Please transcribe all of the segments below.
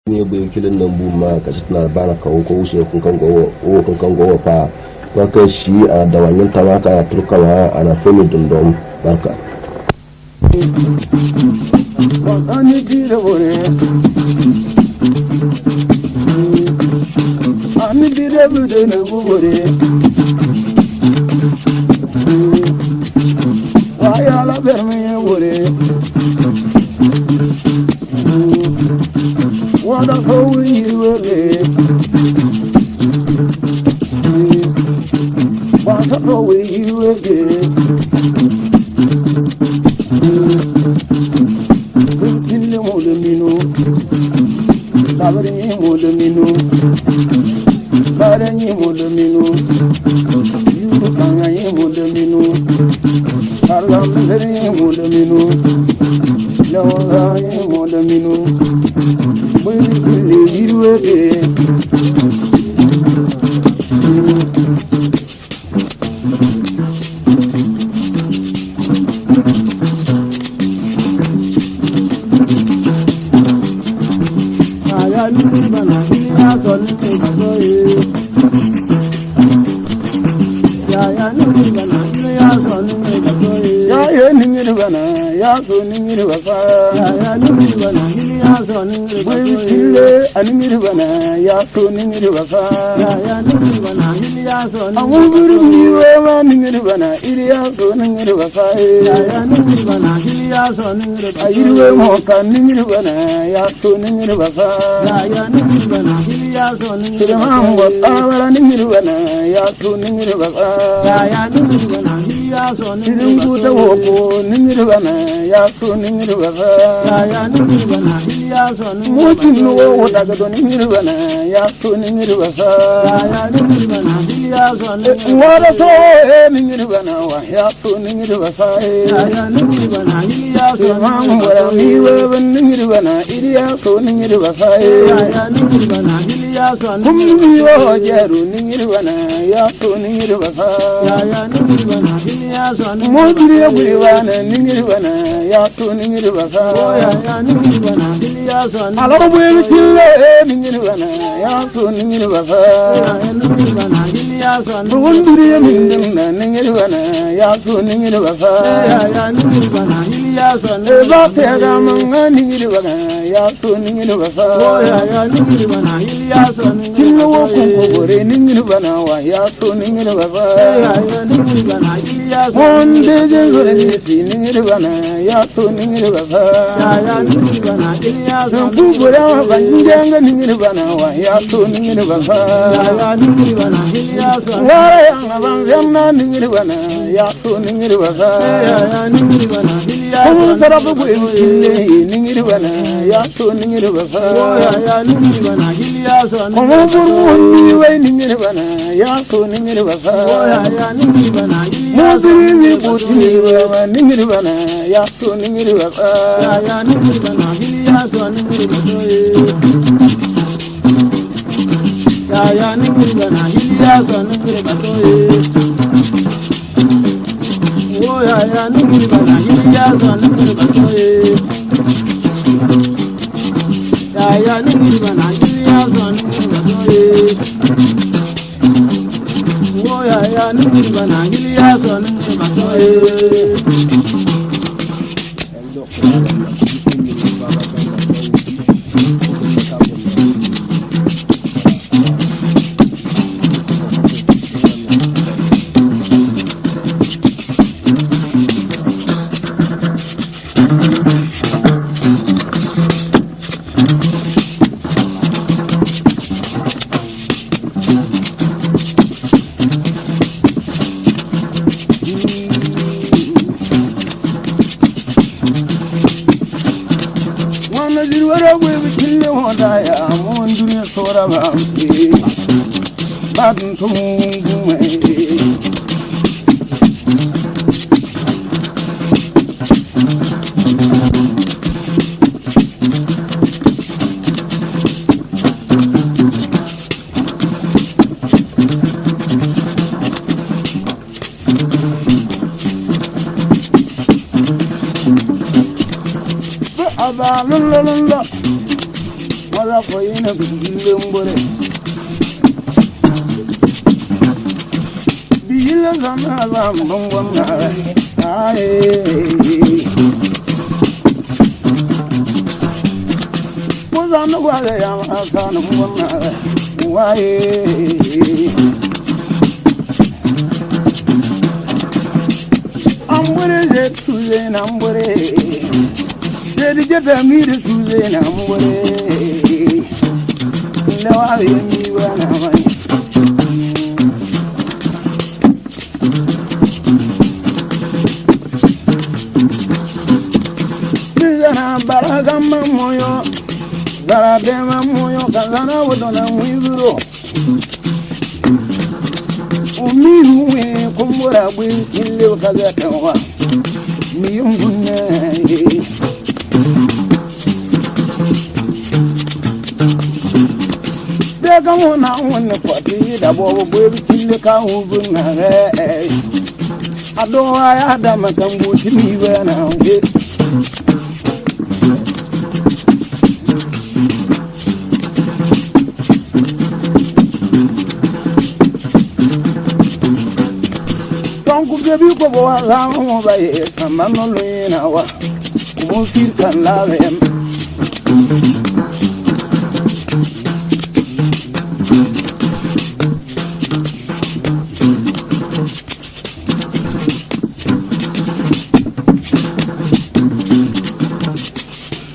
ne bai kilin nan bu ma ka tana bana ka ko wuce kun kan go fa ko ka shi a da wannan tawaka turkawa ana fulu dundum barka ani dire bore ani dire bude ne boreaya la berme bore wada howi wele wada howi wele binne mo de mino dabari mo de mino barani mo de mino yuru kanga mo de mino arlam dere mo de mino lawa mo de mino na foi na bilembore bila zana la mongona ai mozana gwale ya sana mongona wai ambore je tuze na ambore je jeta mire tuze na ambore lawa yemi wana mai na baragama moyo baradema moyo kazana wodona mwizuro umiruwe kumbura bwi kille kazatawa miyungune daga mona wonne kwati da bobo bwi kille ka hubuna ado ya da makambu timiwe na nge Kugebi ko bo la mo baye kamano lena wa mo fir kan la vem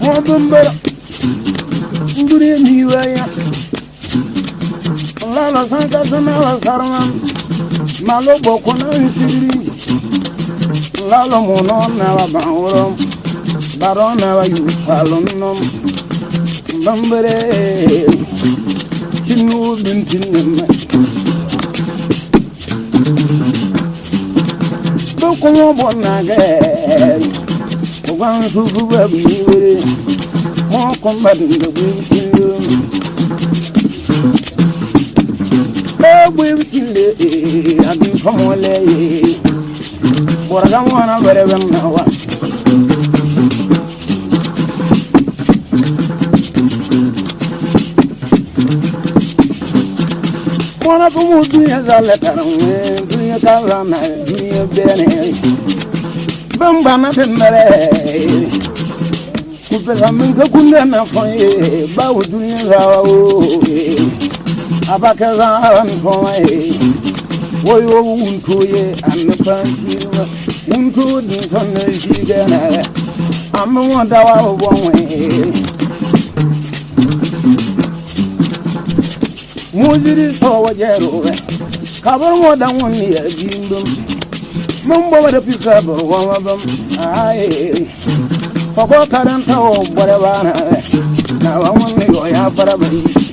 mo dumba ngure ni waya la sanka sana la sarman malo bokona nsiri lalo mono na wa bawrom barona wa yupalonnom bambere tinu bintinna bokomo bonage ko gan sufu babi were mo kombade bintinna we kille adin famole boragam wana berebem nawa mona tumu dunya zalataram dunya kalana dunya bene bamba na tendere kupesa minga kunde na foye bawu dunya zawo abakaza nfoye woyo untuye anpantirwa untu din sonne jigana amma dawa bonwe mujiri so wajero kabar mo dan woni ya jindum mun bo da fika bar wa bam ai ko ko karan tawo bare bana na wa woni yo ya fara bai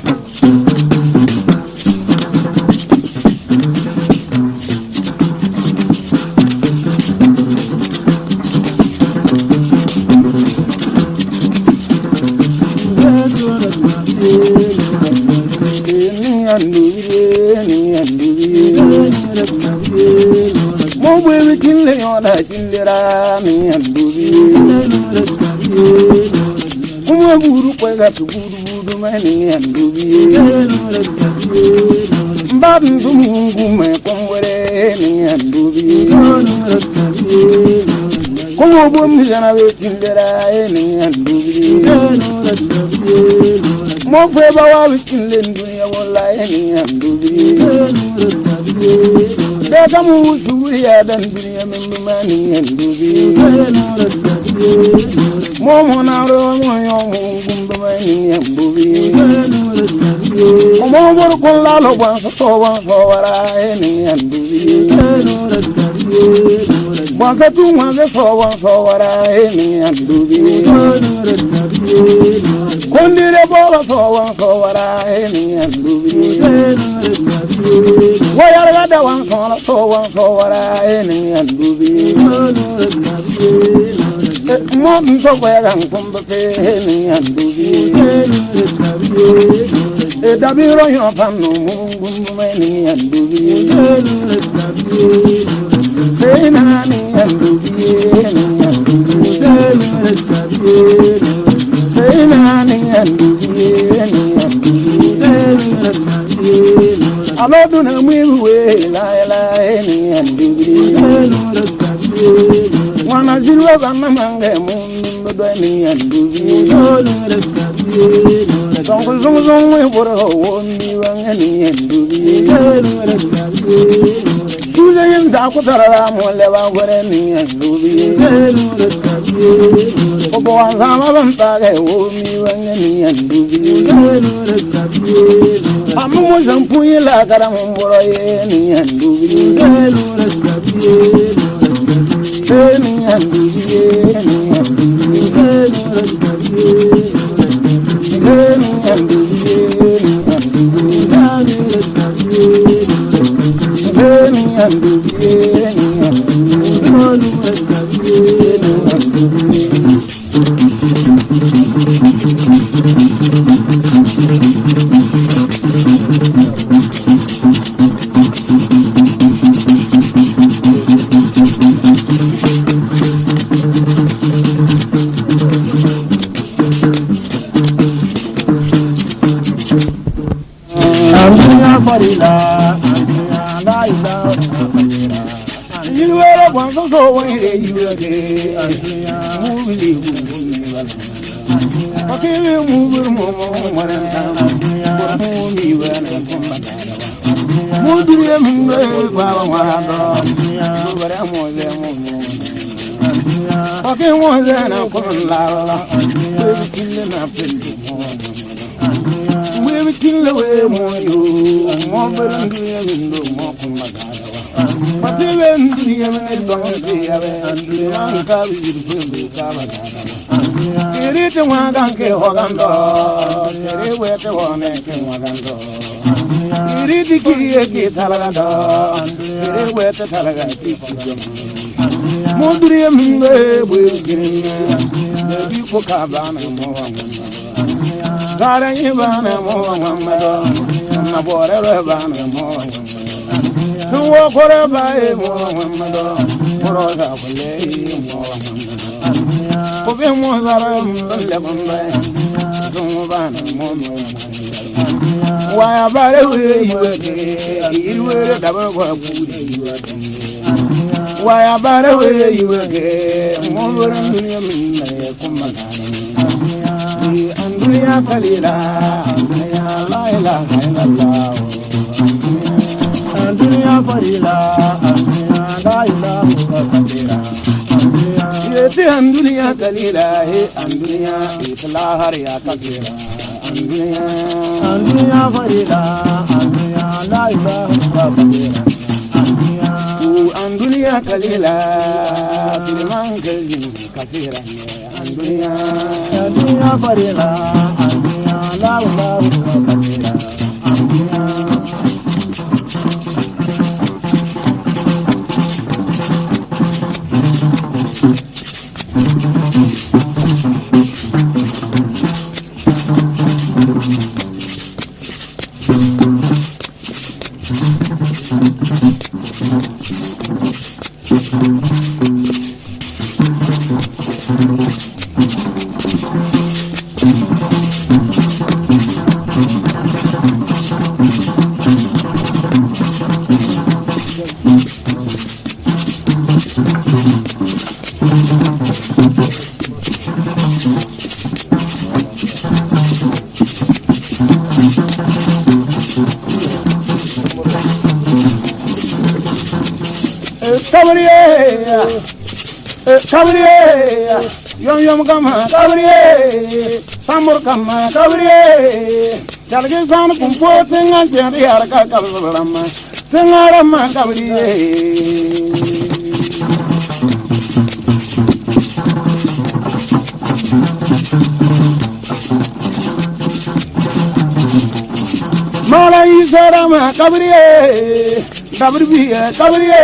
mo bwe kille yona killera mi andubi kuma buru kwega buru mani andubi mbabin dumungu me kombore ni andubi kuma bo mi jana we killera ni andubi mo bwe bawa kille ndunya wallahi ni andubi daga mu suriya dan duniya min bimani andubi mo mona ro mo yo mu gumbani andubi mo mor ko la lo ba so wara ni andubi mo ka tu ma ga so wara ni andubi kondire bo so wara ni andubi wayar ga da wan so wara ni andubi mo nto wayar ngombe pe ni andubi dabiro yo panu mungu ni andubi sena ni andubi sena ni andubi Alo na mwiwe la ni anduri wana zilwa bana mange mundu do ni anduri song song we boro woni wanga ni anduri kule yin da ko tara mo le ba gore ni anduri obo wa sama ban ta ge woni wanga ni anduri amu mo zampu la kara mo boro ye ni anduri ni anduri Yom kama kabriye, samur kama kabriye, jalge san kumpo tengan jari harga kabrama, tengarama kabriye. Mala isarama kabriye, kabriye kabriye,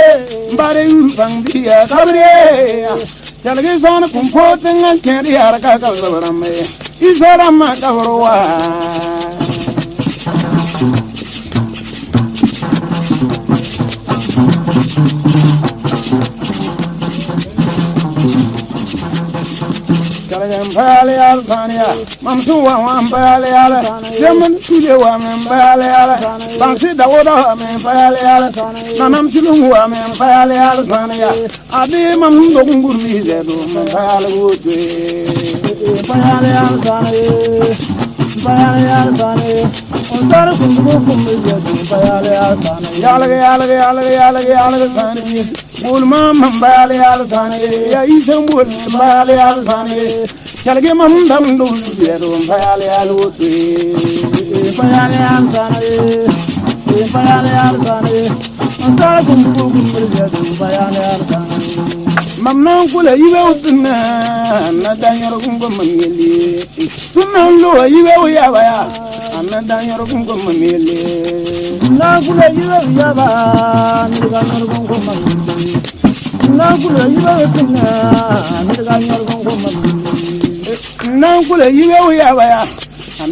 bare bang biya kabriye. Jalge san kumpo tengan jari harga kabrama, isarama kabrwa. bayale sania mamsu wa bayale zaman tule wa bayale bansi dawoda wa bayale nanam silungu wa bayale sania ade mamndo ngurbi zedo bayale wote bayale sania bayale sania ondar kundu zedo bayale sania yalga sania bulma bayale sania ya isam bul bayale sania kalge mam dam dum zedo bayale wote bayale sania ondar kundu zedo bayale sania mamna kula yiwe utna na danyoro kungo mameli tunna lo yiwe yaba na danyoro kungo mameli na kula yiwe yaba ni danyoro kungo mameli na kula yiwe utna ni danyoro kungo mameli na kula yiwe yaba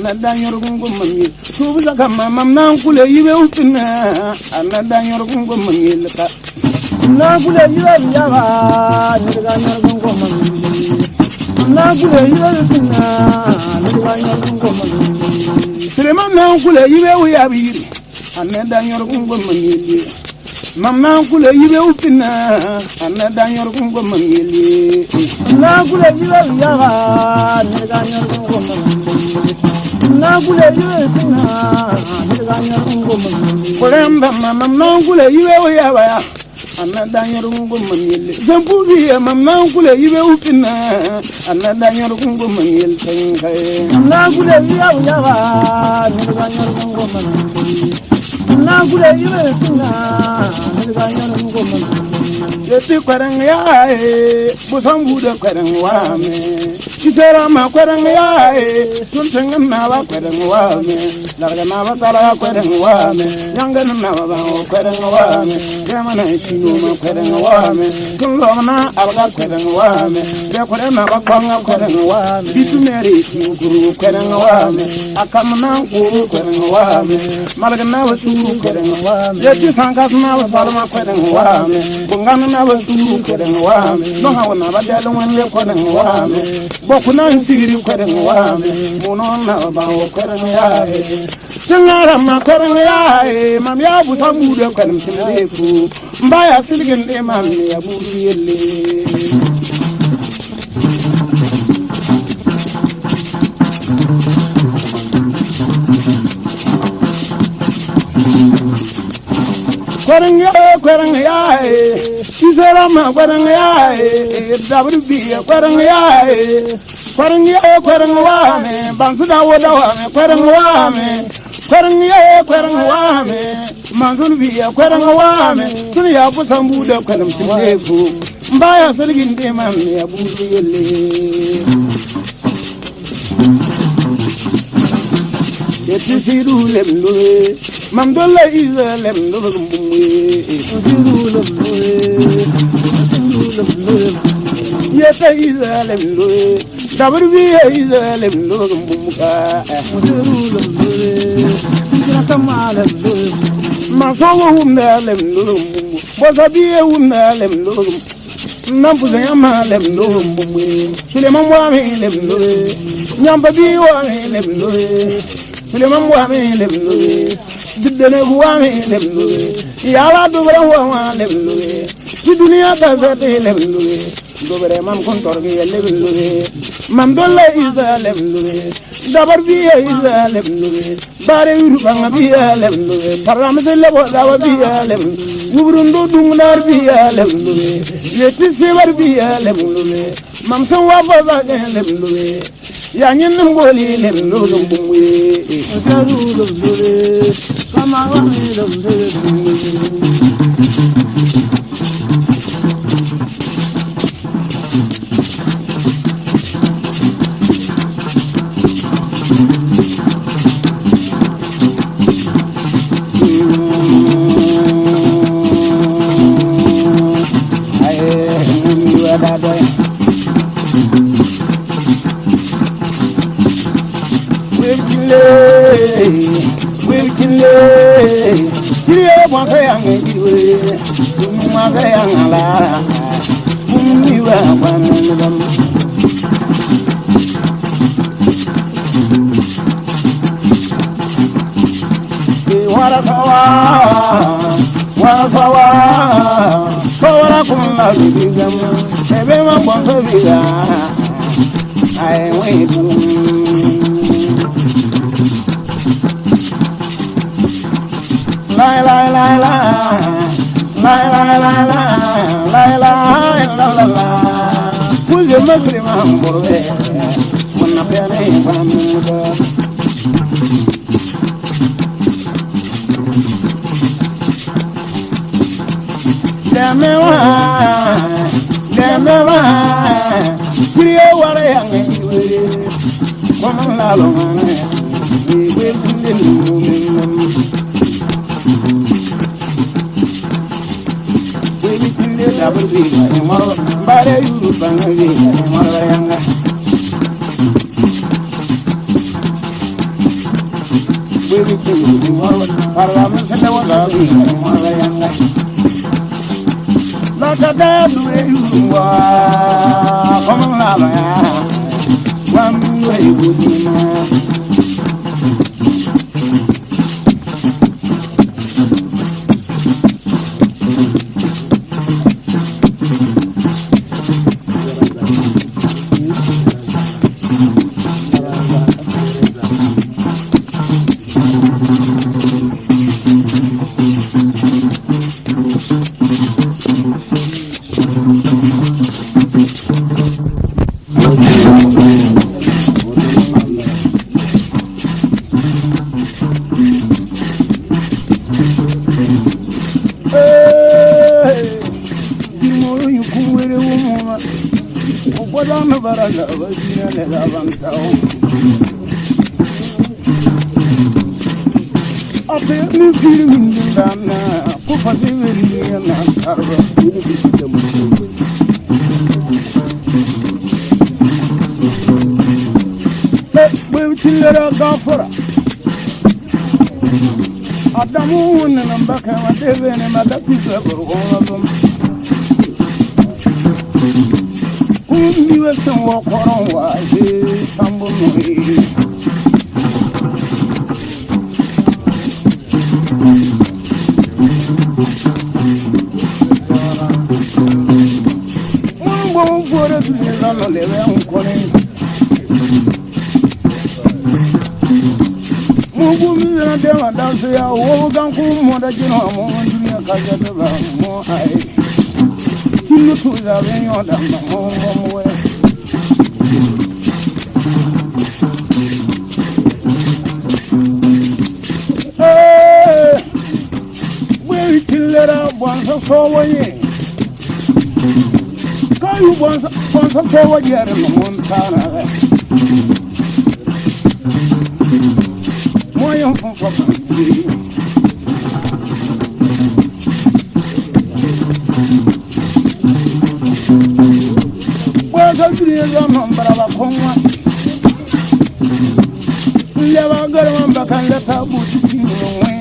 na danyoro kungo mameli tubuza kama mamna kula yiwe utna na danyoro kungo mameli ka na kule yiwe yaba ni danyoro kungo mameli na kule yiwe utna ni danyoro kungo mameli sirema na kule yiwe yabiri na danyoro kungo mameli mamna kule yiwe utna na danyoro kungo mameli na kule yiwe yaba ni danyoro kungo mameli na kule yiwe utna ni danyoro kungo mameli kuremba mamna kule yiwe yaba anna danyoro kungo mameli zampubi mamna kule yiwe utna anna danyoro kungo mameli tenkai na kule yiwe yaba ni danyoro kungo mameli na kule yiwe utna ni danyoro kungo mameli yeti kwarang yae busambu de kwarang wame kisera ma kwarang yae tuntenga na wa kwarang wame larga na wa tala kwarang wame yanga na wa kwarang wame kemana ma kwarang wame kunlo na alga kwarang wame de kwarang na wa kwarang wame bitumeri kuru kwarang wame akamna kuru kwarang wame malga na wa suru kwarang wame yeti sangas na wa salma kwarang wame bungana na wa suru kwarang wame no hawa na ba dalo wan le kwarang wame bokuna sigiri kwarang wame muno na ba kwarang yae tengara ma kwarang yae mam ya bu samu de kwarang tinefu mbaya silgin de mam ya bu yelle kwarang yae isera ma kwarang yae dabru bi kwarang yae kwarang wame bansu dawo dawame kwarang wame manzul bi kwarang wame sun ya bu sambu da kwarang tinefu mbaya silgin de mam ya bu yelle yeti siru lemloe mamdolla iza lemloe siru lemloe yeta iza lemloe dabru bi iza lemloe bumuka siru lemloe kama lemloe masawo hunda lemloe bosabiye hunda lemloe nampu zama lemloe bumuke suleman wa lemloe nyamba bi wa lemloe Suleman wame lemloe, Didene wame lemloe, Yala dobra wame lemloe, Dunia kazate lemloe, Dobre mam kontorge lemloe, Mamdolla iza lemloe, Dabar biya iza lemloe, Bare urubanga biya lemloe, Paramze lebo dawa biya lemloe, Ubrundo dumnar biya lemloe, Yeti sevar biya lemloe, Mamson wabaza lemloe, Yanyin ngoli lemloe bumwe. Kama wame lemloe. kawa kawara kunna bigam ebe ma bonso biga ai wetu la la la la la la la la la la la kuje magri ma mborwe monna pere bamuda Demewa, kriya wala yange iwe, koman lalo mane, iwe kunde luminam. Iwe kunde double biga, imaro, bare yuru banga biga, imaro yanga. Iwe kunde imaro, parla mkenda wala biga, imaro yanga. Nakada duwa koman lala ya wamwe budina Adamu nambaka watevene madapisa burgonazum kumbiwe sanwo koron waje sambunoi Mungu fore tulizano lewe unkone Mungu mizana dema dansu ya wogan kumoda jino mo dunia kajata ba mo ai Tinu tuza venyo da mo we We tilera bonso sowoye Kayu bonso sowoye re montana Moyo fonfo Bwaza jiriya mambara bakonwa Leva garwa bakanda tabu tinwe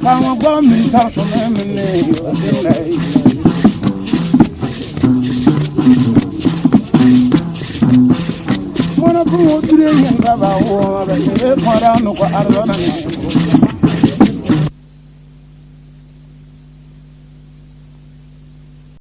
Kama kwa mintaso memene yodelai Mwana kumo dire yengaba wo ba yele kwara no ko arwana